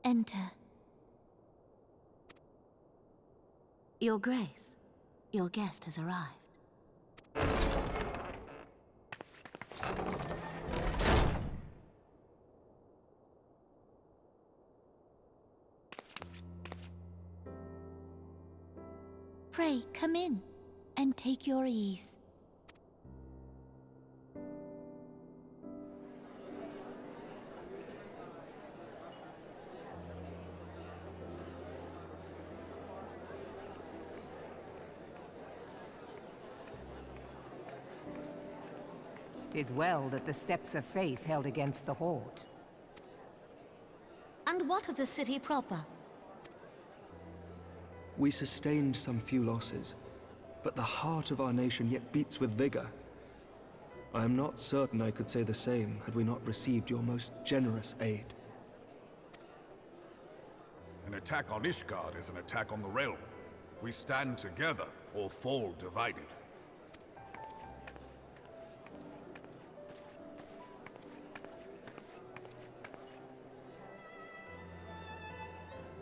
Enter. Your Grace, your guest has arrived. Pray, come in, and take your ease. 'Tis well that the steps of faith held against the Horde. And what of the city proper? We sustained some few losses, but the heart of our nation yet beats with vigor. I am not certain I could say the same had we not received your most generous aid. An attack on Ishgard is an attack on the realm. We stand together or fall divided.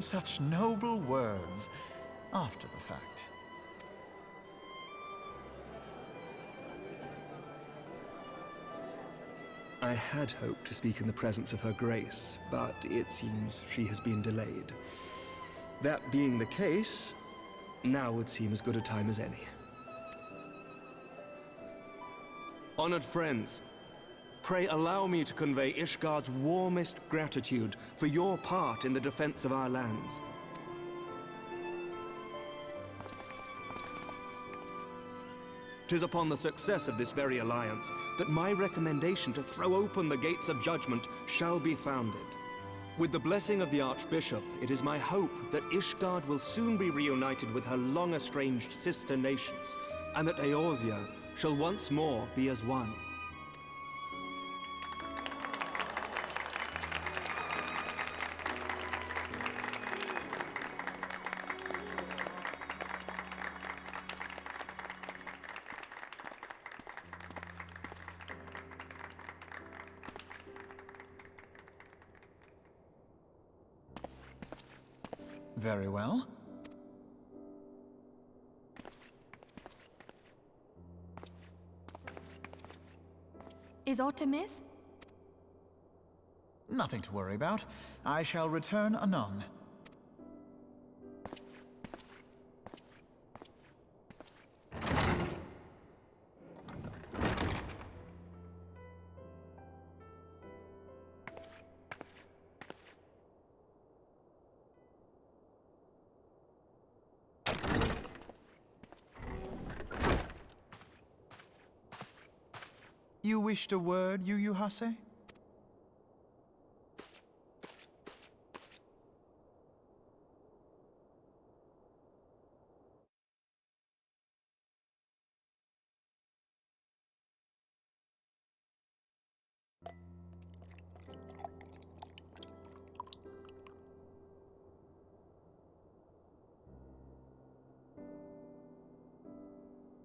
Such noble words, after the fact. I had hoped to speak in the presence of Her Grace, but it seems she has been delayed. That being the case, now would seem as good a time as any. Honored friends, pray allow me to convey Ishgard's warmest gratitude for your part in the defense of our lands. "'Tis upon the success of this very alliance that my recommendation to throw open the gates of judgment shall be founded. With the blessing of the Archbishop, it is my hope that Ishgard will soon be reunited with her long-estranged sister nations, and that Eorzea shall once more be as one. Very well. Is aught amiss? Nothing to worry about. I shall return anon. You wished a word, Yu Hase?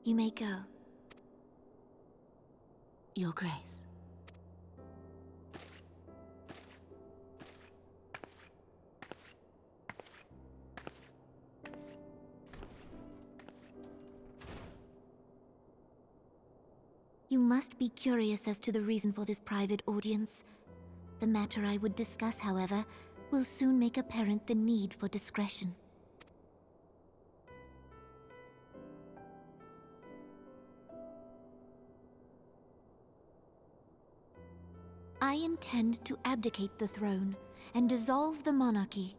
You may go. Your Grace. You must be curious as to the reason for this private audience. The matter I would discuss, however, will soon make apparent the need for discretion. I intend to abdicate the throne and dissolve the monarchy.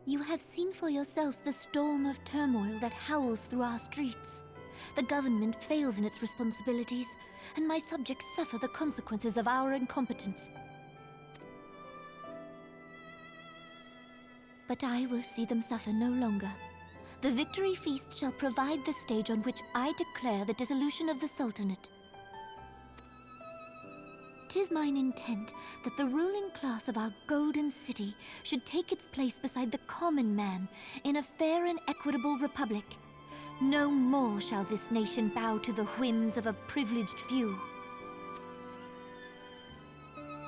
You have seen for yourself the storm of turmoil that howls through our streets. The government fails in its responsibilities, and my subjects suffer the consequences of our incompetence. But I will see them suffer no longer. The victory feast shall provide the stage on which I declare the dissolution of the Sultanate. 'Tis mine intent that the ruling class of our golden city should take its place beside the common man in a fair and equitable republic. No more shall this nation bow to the whims of a privileged few.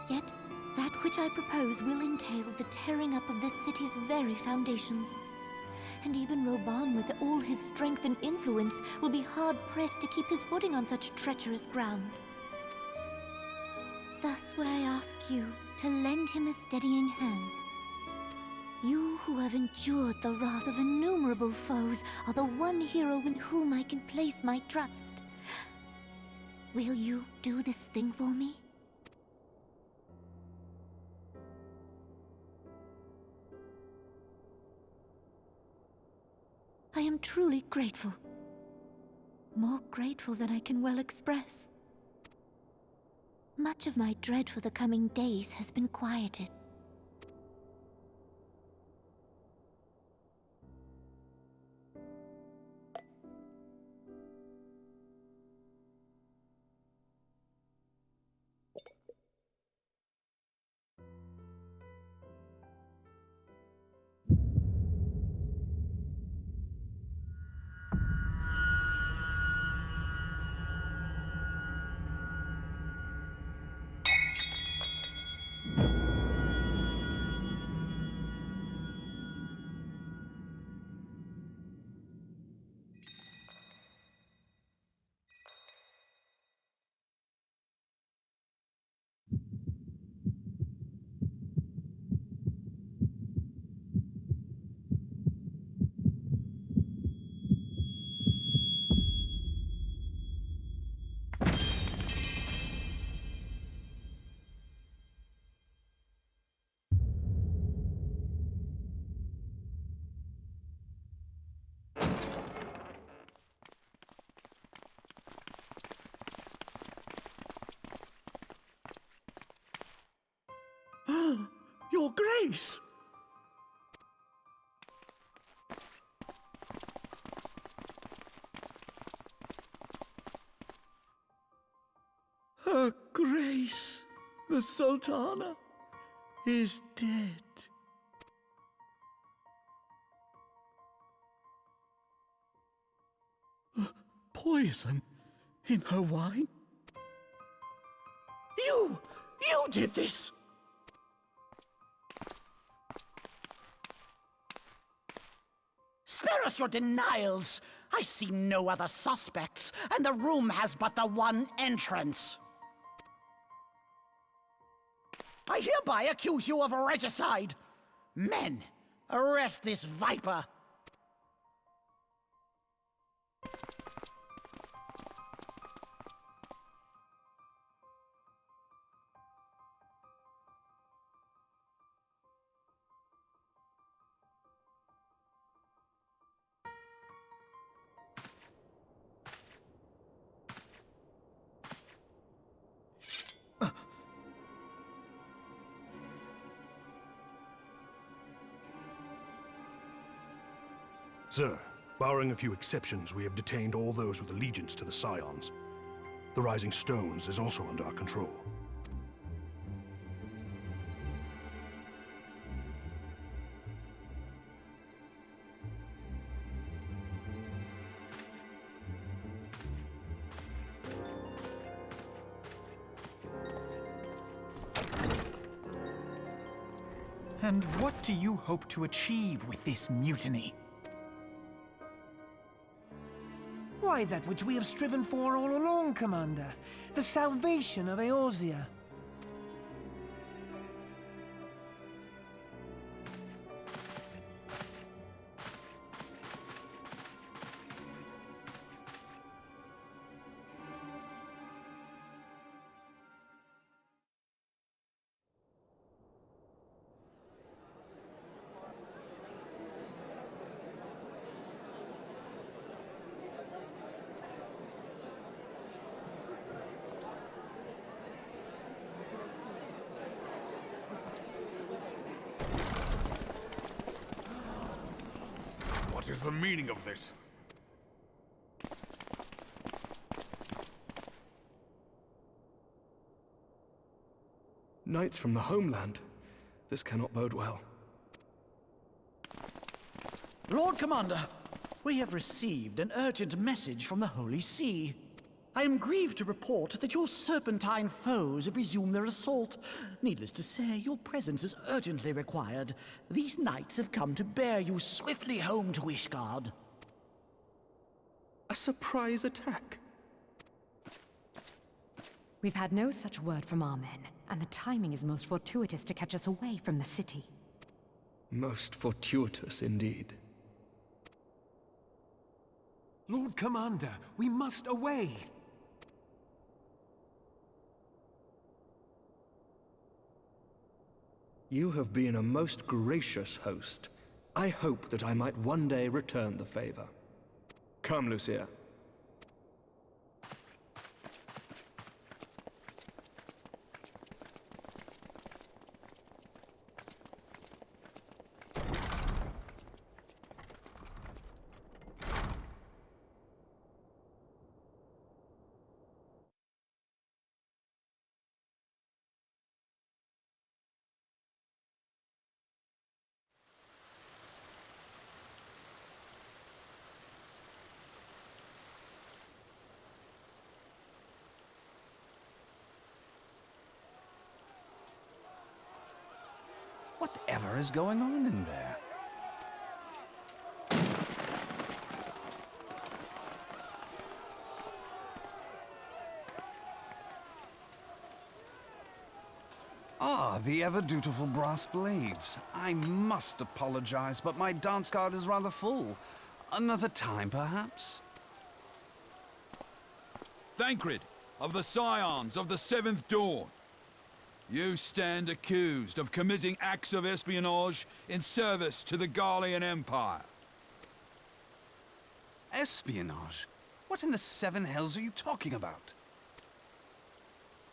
Yet, that which I propose will entail the tearing up of this city's very foundations. And even Roban, with all his strength and influence, will be hard-pressed to keep his footing on such treacherous ground. Thus would I ask you to lend him a steadying hand. You who have endured the wrath of innumerable foes are the one hero in whom I can place my trust. Will you do this thing for me? I am truly grateful. More grateful than I can well express. Much of my dread for the coming days has been quieted. Your Grace! Her Grace, the Sultana, is dead. Poison in her wine? You did this! Spare us your denials! I see no other suspects, and the room has but the one entrance. I hereby accuse you of regicide! Men, arrest this viper! Sir, barring a few exceptions, we have detained all those with allegiance to the Scions. The Rising Stones is also under our control. And what do you hope to achieve with this mutiny? Why, that which we have striven for all along, Commander. The salvation of Eorzea. What is the meaning of this? Knights from the homeland. This cannot bode well. Lord Commander, we have received an urgent message from the Holy See. I am grieved to report that your serpentine foes have resumed their assault. Needless to say, your presence is urgently required. These knights have come to bear you swiftly home to Ishgard. A surprise attack? We've had no such word from our men, and the timing is most fortuitous to catch us away from the city. Most fortuitous indeed. Lord Commander, we must away! You have been a most gracious host. I hope that I might one day return the favor. Come, Lucia. Whatever is going on in there? Ah, the ever-dutiful brass blades. I must apologize, but my dance card is rather full. Another time, perhaps? Thancred, of the Scions of the Seventh Dawn. You stand accused of committing acts of espionage in service to the Garlean Empire. Espionage? What in the seven hells are you talking about?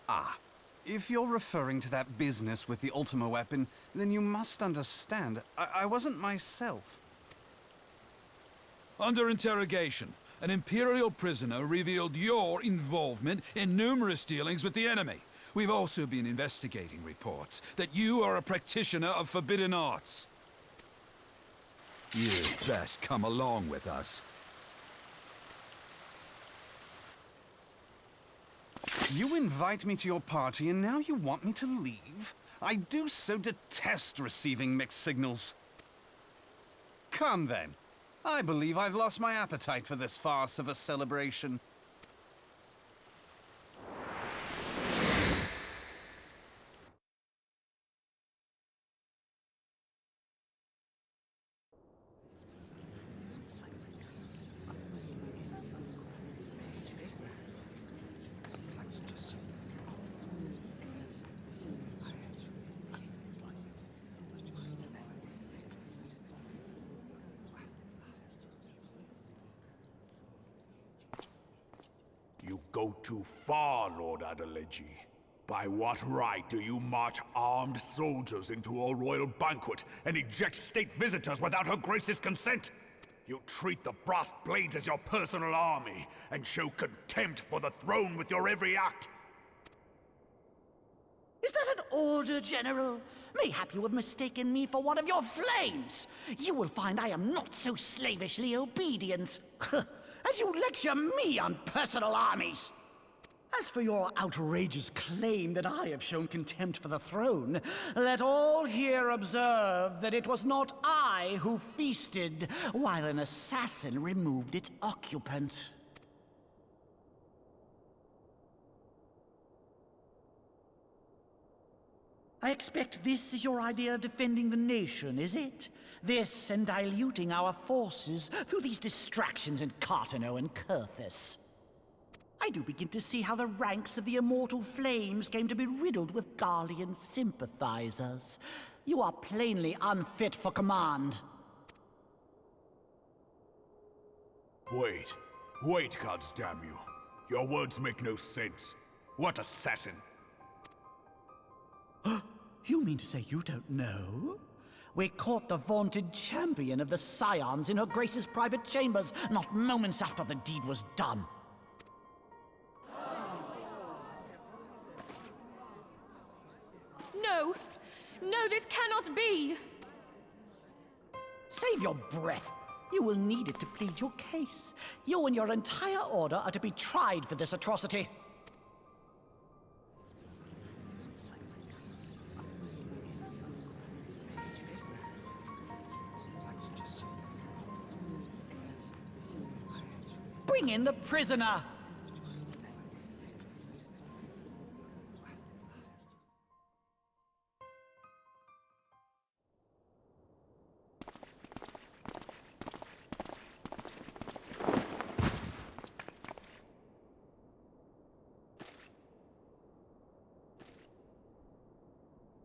Ah, if you're referring to that business with the Ultima weapon, then you must understand, I wasn't myself. Under interrogation, an Imperial prisoner revealed your involvement in numerous dealings with the enemy. We've also been investigating reports that you are a practitioner of forbidden arts. You'd best come along with us. You invite me to your party and now you want me to leave? I do so detest receiving mixed signals. Come then. I believe I've lost my appetite for this farce of a celebration. You go too far, Lord Adeleji. By what right do you march armed soldiers into a royal banquet and eject state visitors without Her Grace's consent? You treat the brass blades as your personal army and show contempt for the throne with your every act. Is that an order, General? Mayhap you have mistaken me for one of your flames. You will find I am not so slavishly obedient. And you lecture me on personal armies. As for your outrageous claim that I have shown contempt for the throne, let all here observe that it was not I who feasted while an assassin removed its occupant. I expect this is your idea of defending the nation, is it? This and diluting our forces through these distractions in Cartano and Kurthis. I do begin to see how the ranks of the Immortal Flames came to be riddled with Garlean sympathizers. You are plainly unfit for command. Wait, goddamn you. Your words make no sense. What assassin? You mean to say you don't know? We caught the vaunted champion of the Scions in Her Grace's private chambers, not moments after the deed was done. No! No, this cannot be! Save your breath. You will need it to plead your case. You and your entire order are to be tried for this atrocity. Bring in the prisoner!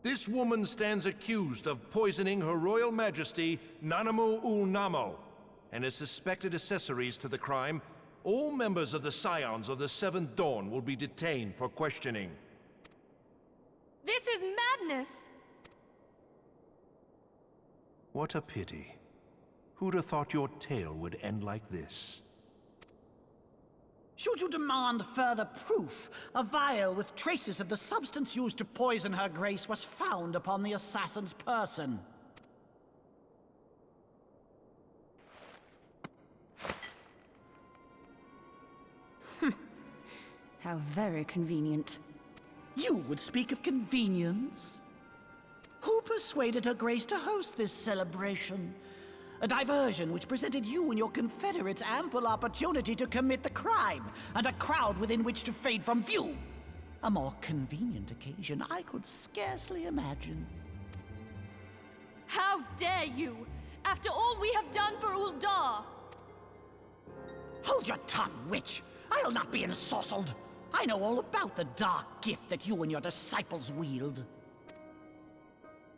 This woman stands accused of poisoning Her Royal Majesty Nanamo Namo, and as suspected accessories to the crime, all members of the Scions of the Seventh Dawn will be detained for questioning. This is madness! What a pity. Who'd have thought your tale would end like this? Should you demand further proof, a vial with traces of the substance used to poison Her Grace was found upon the assassin's person. How very convenient. You would speak of convenience? Who persuaded Her Grace to host this celebration? A diversion which presented you and your confederates ample opportunity to commit the crime, and a crowd within which to fade from view. A more convenient occasion I could scarcely imagine. How dare you! After all we have done for Uldar! Hold your tongue, witch! I'll not be ensorcelled! I know all about the dark gift that you and your disciples wield.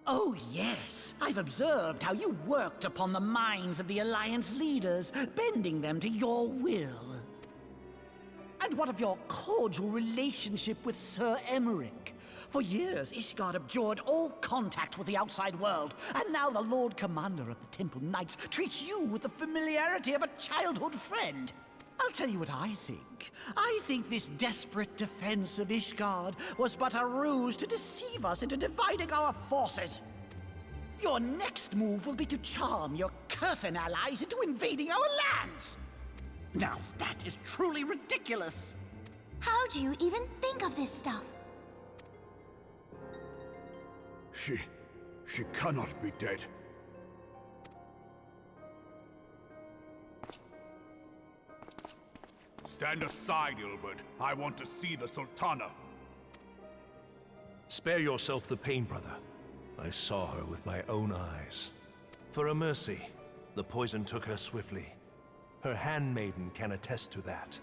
Oh, yes. I've observed how you worked upon the minds of the Alliance leaders, bending them to your will. And what of your cordial relationship with Sir Emmerich? For years, Ishgard abjured all contact with the outside world, and now the Lord Commander of the Temple Knights treats you with the familiarity of a childhood friend. I'll tell you what I think. I think this desperate defense of Ishgard was but a ruse to deceive us into dividing our forces. Your next move will be to charm your Kurthan allies into invading our lands. Now that is truly ridiculous. How do you even think of this stuff? She cannot be dead. Stand aside, Ilbert. I want to see the Sultana. Spare yourself the pain, brother. I saw her with my own eyes. For a mercy, the poison took her swiftly. Her handmaiden can attest to that.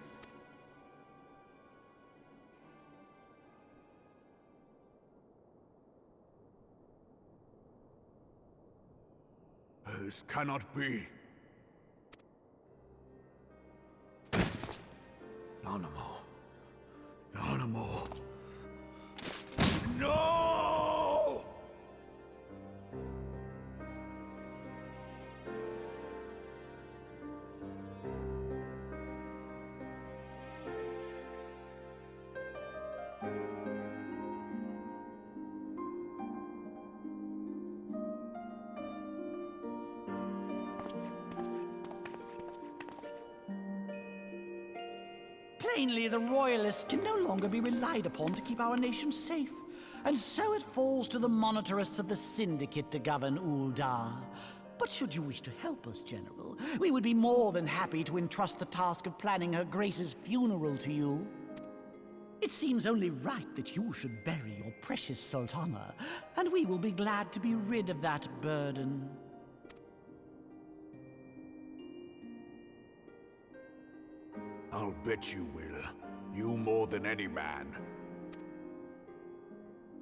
This cannot be. Nanamo. Nanamo. No! Plainly, the Royalists can no longer be relied upon to keep our nation safe. And so it falls to the monitorists of the Syndicate to govern Uldar. But should you wish to help us, General, we would be more than happy to entrust the task of planning Her Grace's funeral to you. It seems only right that you should bury your precious Sultana, and we will be glad to be rid of that burden. I'll bet you will. You more than any man.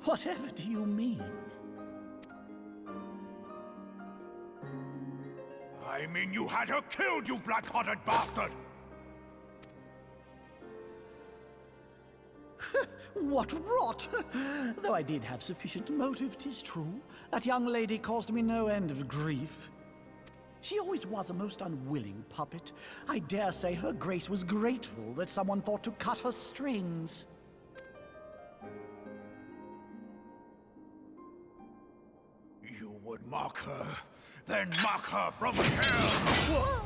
Whatever do you mean? I mean you had her killed, you black-hearted bastard! What rot! Though I did have sufficient motive, 'tis true. That young lady caused me no end of grief. She always was a most unwilling puppet. I dare say Her Grace was grateful that someone thought to cut her strings. You would mock her, Then mock her from hell!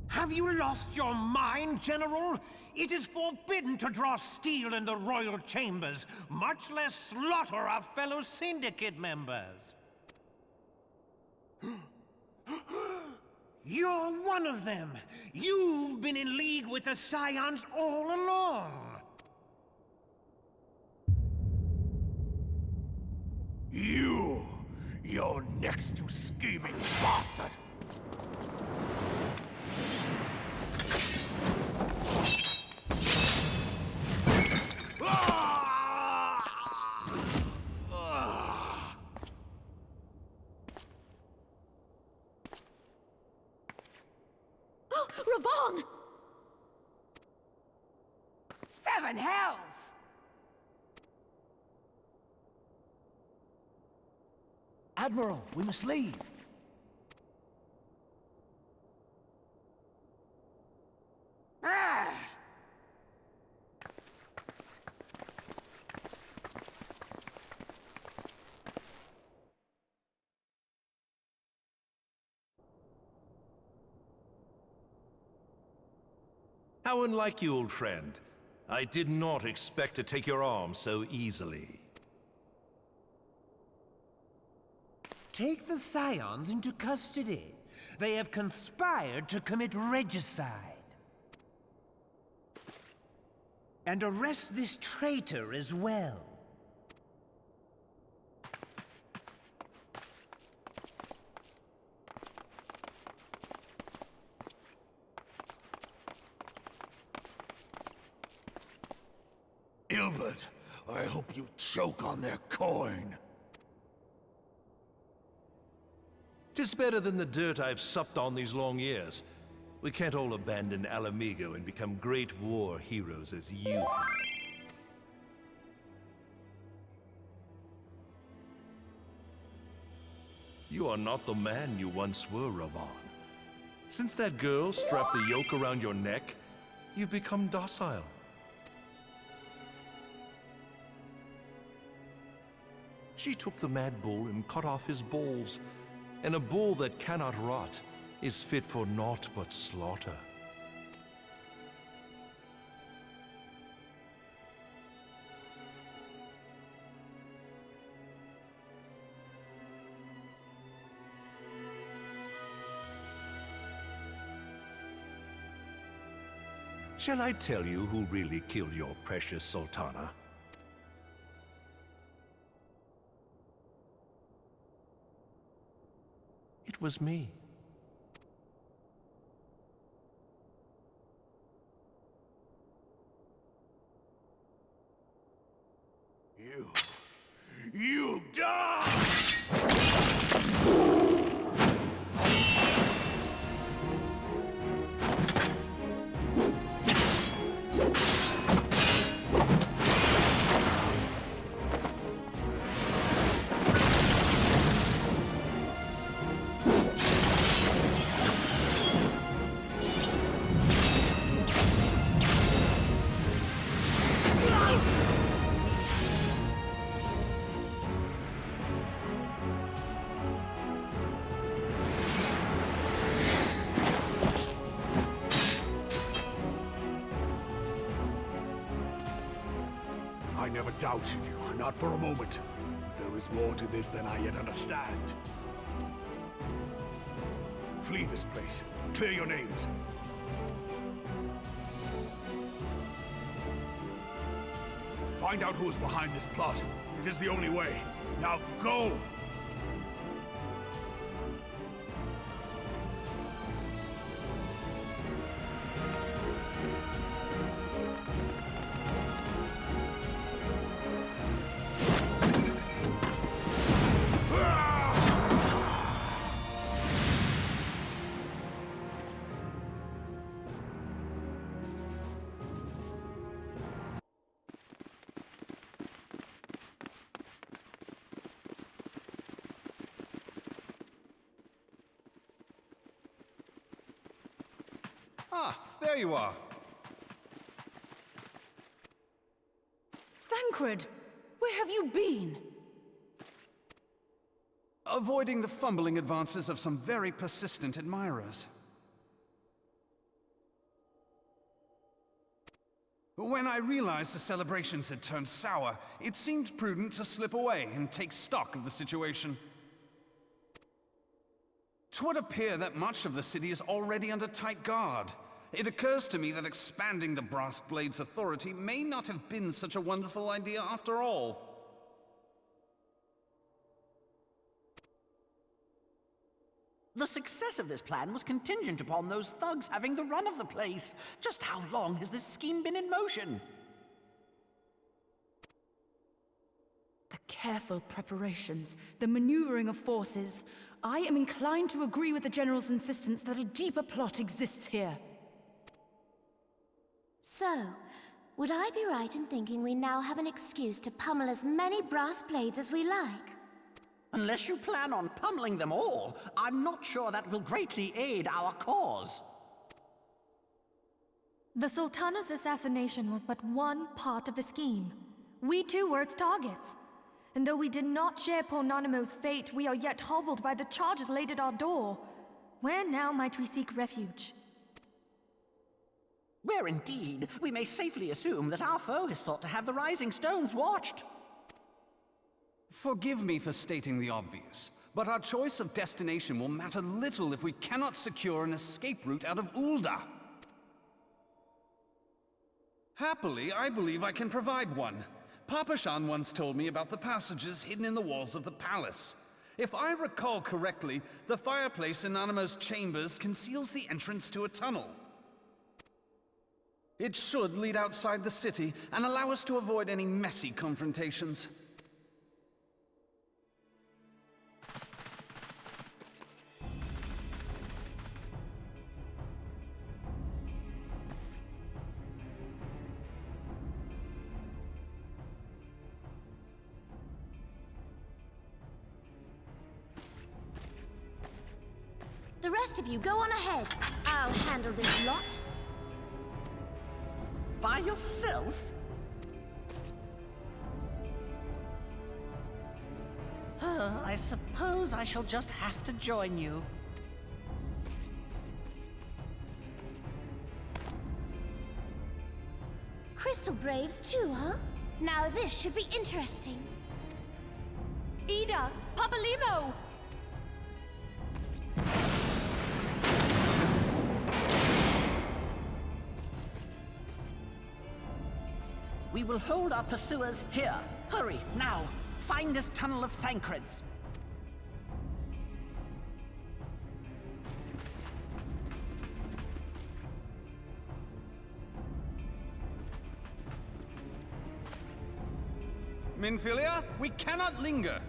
Have you lost your mind, General? It is forbidden to draw steel in the royal chambers, much less slaughter our fellow syndicate members. You're one of them! You've been in league with the Scions all along! You're next, you scheming bastard! Raban! Seven hells! Admiral, we must leave. Ah! How unlike you, old friend. I did not expect to take your arm so easily. Take the Scions into custody. They have conspired to commit regicide. And arrest this traitor as well. Ilbert, I hope you choke on their coin. 'Tis better than the dirt I've supped on these long years. We can't all abandon Alamigo and become great war heroes as you have. You are not the man you once were, Raban. Since that girl strapped the yoke around your neck, you've become docile. She took the mad bull and cut off his balls, and a bull that cannot rot is fit for naught but slaughter. Shall I tell you who really killed your precious Sultana? It was me. You die! I never doubted you, not for a moment. But there is more to this than I yet understand. Flee this place. Clear your names. Find out who is behind this plot. It is the only way. Now go! Ah, there you are. Thancred! Where have you been? Avoiding the fumbling advances of some very persistent admirers. When I realized the celebrations had turned sour, it seemed prudent to slip away and take stock of the situation. 'Twould appear that much of the city is already under tight guard. It occurs to me that expanding the Brass Blade's authority may not have been such a wonderful idea after all. The success of this plan was contingent upon those thugs having the run of the place. Just how long has this scheme been in motion? The careful preparations, the maneuvering of forces. I am inclined to agree with the General's insistence that a deeper plot exists here. So, would I be right in thinking we now have an excuse to pummel as many brass blades as we like? Unless you plan on pummeling them all, I'm not sure that will greatly aid our cause. The Sultana's assassination was but one part of the scheme. We too were its targets. And though we did not share poor Nanamo's fate, we are yet hobbled by the charges laid at our door. Where now might we seek refuge? Where indeed, we may safely assume that our foe has thought to have the Rising Stones watched. Forgive me for stating the obvious, but our choice of destination will matter little if we cannot secure an escape route out of Ulda. Happily, I believe I can provide one. Papashan once told me about the passages hidden in the walls of the palace. If I recall correctly, the fireplace in Nanamo's chambers conceals the entrance to a tunnel. It should lead outside the city and allow us to avoid any messy confrontations. The rest of you, go on ahead. I'll handle this lot. By yourself? I suppose I shall just have to join you. Crystal Braves too, huh? Now this should be interesting. Ida! Papalimo! We will hold our pursuers here. Hurry, now! Find this tunnel of Thancred's. Minfilia, we cannot linger.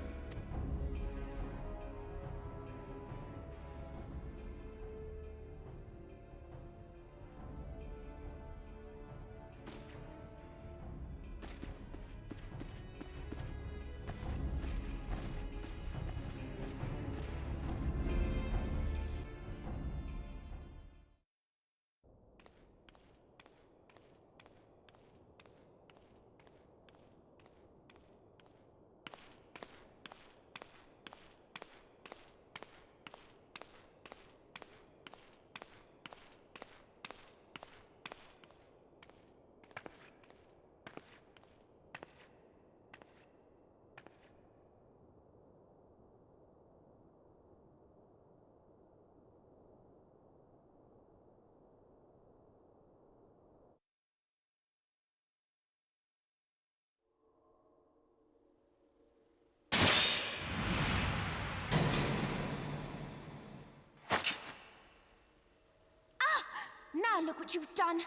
Now look what you've done.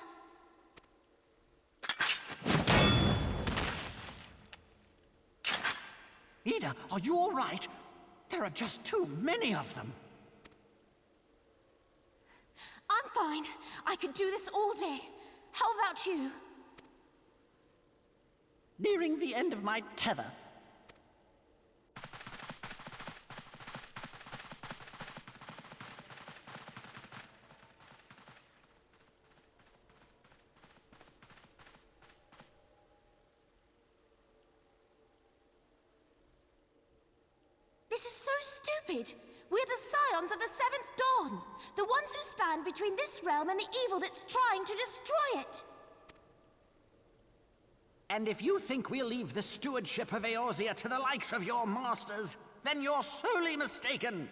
Ida, are you all right? There are just too many of them. I'm fine. I could do this all day. How about you? Nearing the end of my tether. stupid. We're the scions of the Seventh Dawn. The ones who stand between this realm and the evil that's trying to destroy it. And if you think we'll leave the stewardship of Eorzea to the likes of your masters, then you're sorely mistaken.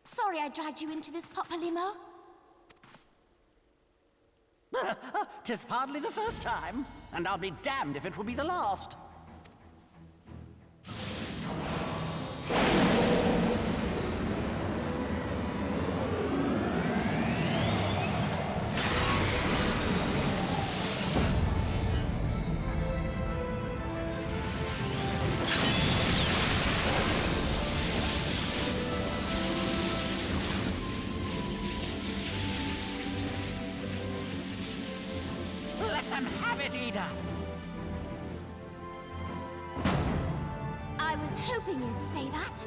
Sorry I dragged you into this, Popolimo. 'Tis hardly the first time, and I'll be damned if it will be the last. Let them have it, Ida! I was hoping you'd say that.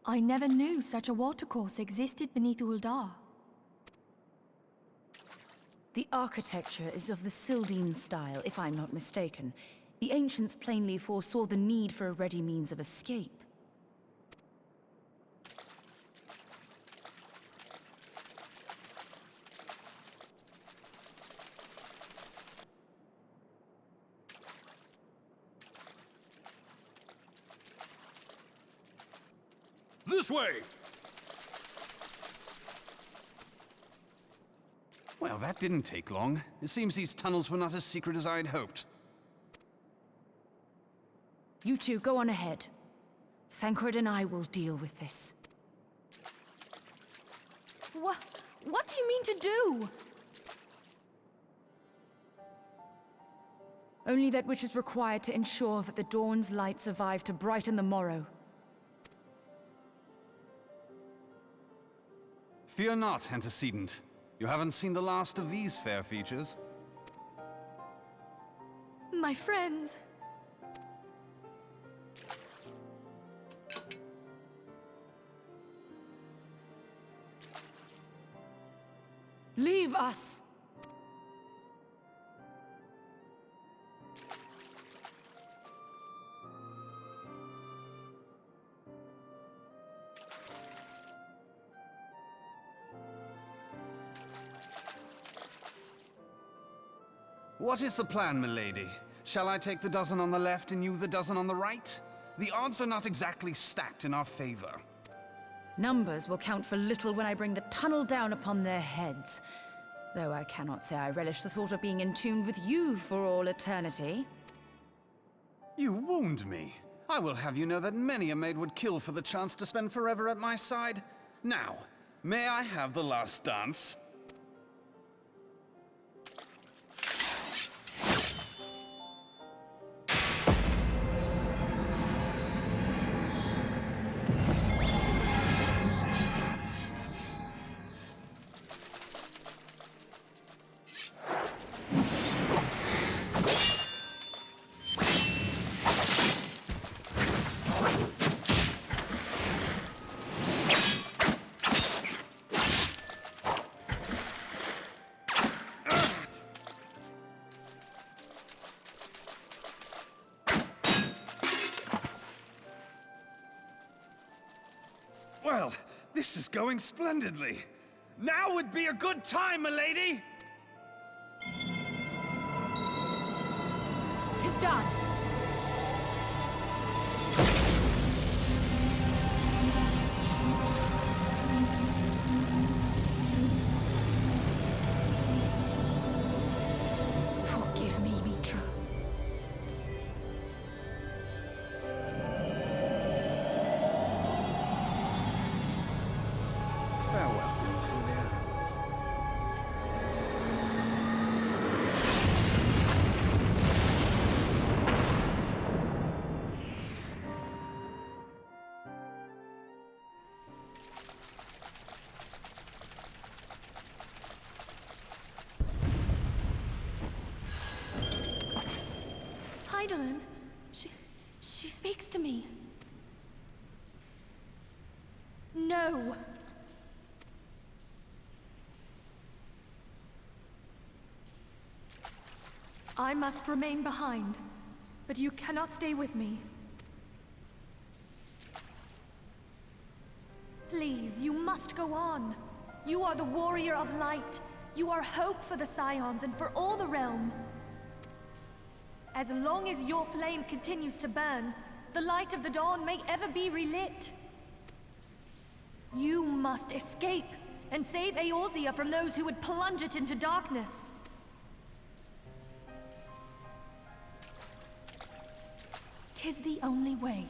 I never knew such a watercourse existed beneath Uldar. The architecture is of the Sildine style, if I'm not mistaken. The ancients plainly foresaw the need for a ready means of escape. This way! Well, that didn't take long. It seems these tunnels were not as secret as I'd hoped. You two, go on ahead. Thancred and I will deal with this. What do you mean to do? Only that which is required to ensure that the dawn's light survive to brighten the morrow. Fear not, antecedent. You haven't seen the last of these fair features. My friends. Leave us! What is the plan, milady? Shall I take the dozen on the left and you the dozen on the right? The odds are not exactly stacked in our favor. Numbers will count for little when I bring the tunnel down upon their heads. Though I cannot say I relish the thought of being in tune with you for all eternity. You wound me. I will have you know that many a maid would kill for the chance to spend forever at my side. Now, may I have the last dance? Well, this is going splendidly. Now would be a good time, milady! 'Tis done! Hydaelyn, she speaks to me. No. I must remain behind, but you cannot stay with me. Please, you must go on. You are the warrior of light. You are hope for the Scions and for all the realm. As long as your flame continues to burn, the light of the dawn may ever be relit. You must escape and save Eorzea from those who would plunge it into darkness. 'Tis the only way.